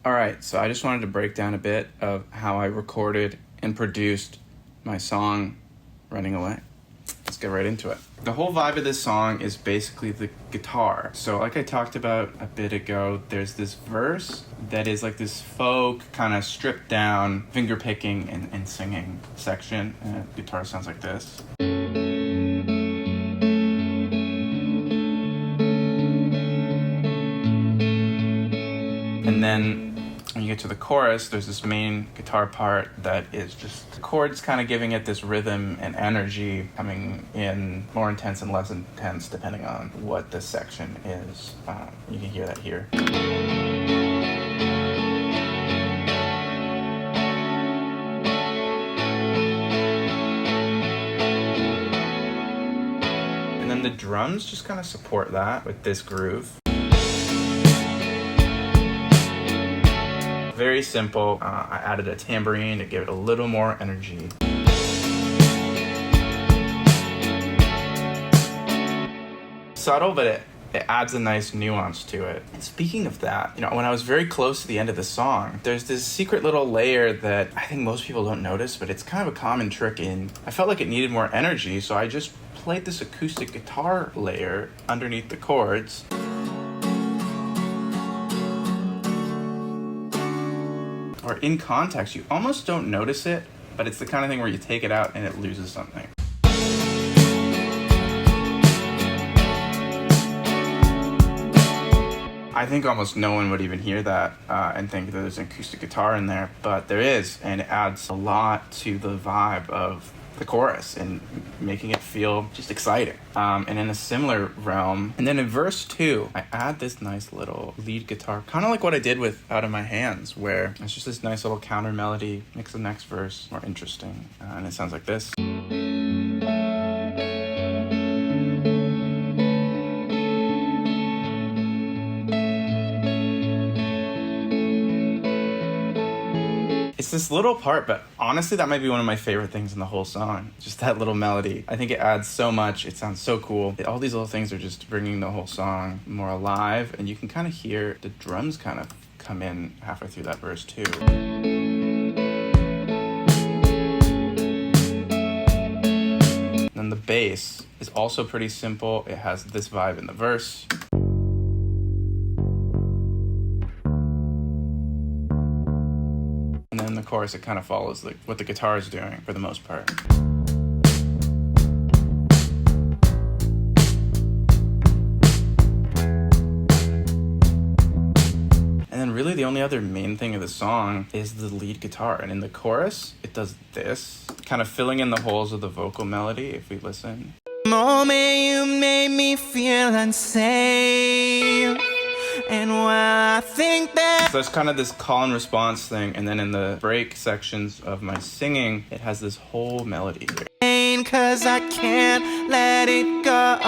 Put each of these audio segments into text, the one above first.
All right, so I just wanted to break down a bit of how I recorded and produced my song, Running Away. Let's get right into it. The whole vibe of this song is basically the guitar. So like I talked about a bit ago, there's this verse that is like this folk kind of stripped down finger picking and singing section. And the guitar sounds like this. And then when you get to the chorus, there's this main guitar part that is just the chords kind of giving it this rhythm and energy, coming in more intense and less intense depending on what this section is. You can hear that here. And then the drums just kind of support that with this groove. Very simple. I added a tambourine to give it a little more energy. Subtle, but it adds a nice nuance to it. And speaking of that, when I was very close to the end of the song, there's this secret little layer that I think most people don't notice, but it's kind of a common trick I felt like it needed more energy, so I just played this acoustic guitar layer underneath the chords. Or in context, you almost don't notice it, but it's the kind of thing where you take it out and it loses something. I think almost no one would even hear that and think that there's an acoustic guitar in there, but there is, and it adds a lot to the vibe of the chorus and making it feel just exciting. And in a similar realm, and then in verse 2, I add this nice little lead guitar, kind of like what I did with Out of My Hands, where it's just this nice little counter melody, makes the next verse more interesting, and it sounds like this. It's this little part, but honestly, that might be one of my favorite things in the whole song. Just that little melody. I think it adds so much. It sounds so cool. All these little things are just bringing the whole song more alive, and you can kind of hear the drums kind of come in halfway through that verse too. Then the bass is also pretty simple. It has this vibe in the verse. And then in the chorus, it kind of follows what the guitar is doing for the most part. And then really the only other main thing of the song is the lead guitar. And in the chorus, it does this, kind of filling in the holes of the vocal melody if we listen. Moment you made me feel unsafe. And while I think that... So there's kind of this call and response thing, and then in the break sections of my singing, it has this whole melody here. 'Cause I can't let it go.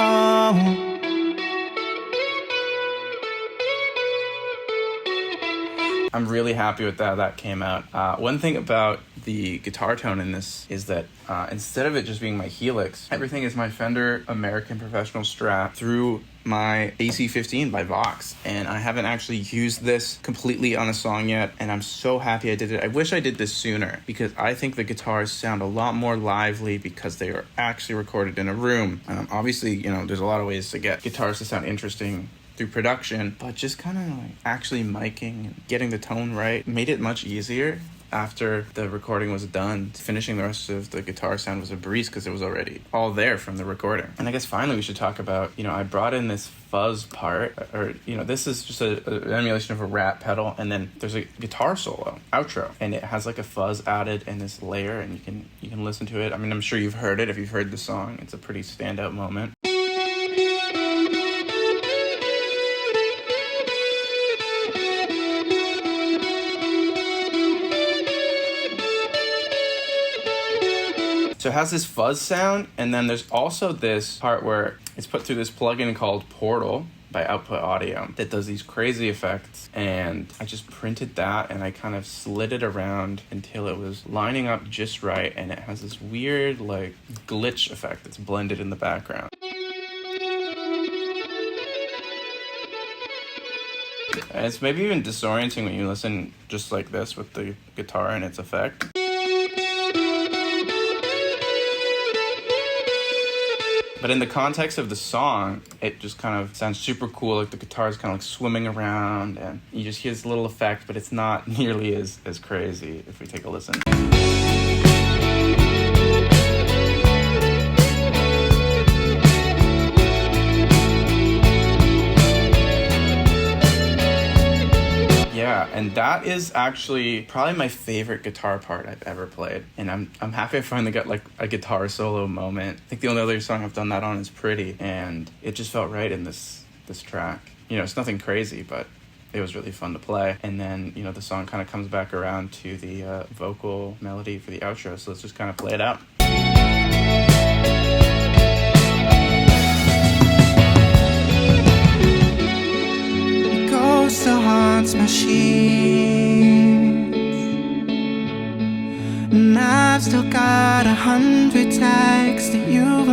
I'm really happy with how that came out. One thing about the guitar tone in this is that instead of it just being my Helix, everything is my Fender American Professional Strat through my AC-15 by Vox. And I haven't actually used this completely on a song yet, and I'm so happy I did it. I wish I did this sooner, because I think the guitars sound a lot more lively because they are actually recorded in a room. Obviously, there's a lot of ways to get guitars to sound interesting through production, but just kind of like actually miking and getting the tone right made it much easier. After the recording was done, finishing the rest of the guitar sound was a breeze because it was already all there from the recording. And I guess finally we should talk about, I brought in this fuzz part, or, this is just an emulation of a Rat pedal, and then there's a guitar solo, outro, and it has like a fuzz added in this layer, and you can listen to it. I mean, I'm sure you've heard it if you've heard the song. It's a pretty standout moment. So it has this fuzz sound, and then there's also this part where it's put through this plugin called Portal by Output Audio that does these crazy effects, and I just printed that and I kind of slid it around until it was lining up just right, and it has this weird like glitch effect that's blended in the background. And it's maybe even disorienting when you listen just like this with the guitar and its effect. But in the context of the song, it just kind of sounds super cool. Like the guitar is kind of like swimming around, and you just hear this little effect, but it's not nearly as crazy if we take a listen. Yeah, and that is actually probably my favorite guitar part I've ever played. And I'm happy I finally got like a guitar solo moment. I think the only other song I've done that on is Pretty, and it just felt right in this track. You know, it's nothing crazy, but it was really fun to play. And then, you know, the song kind of comes back around to the vocal melody for the outro, so let's just kind of play it out. So haunts my sheets, and I've still got 100 texts that you've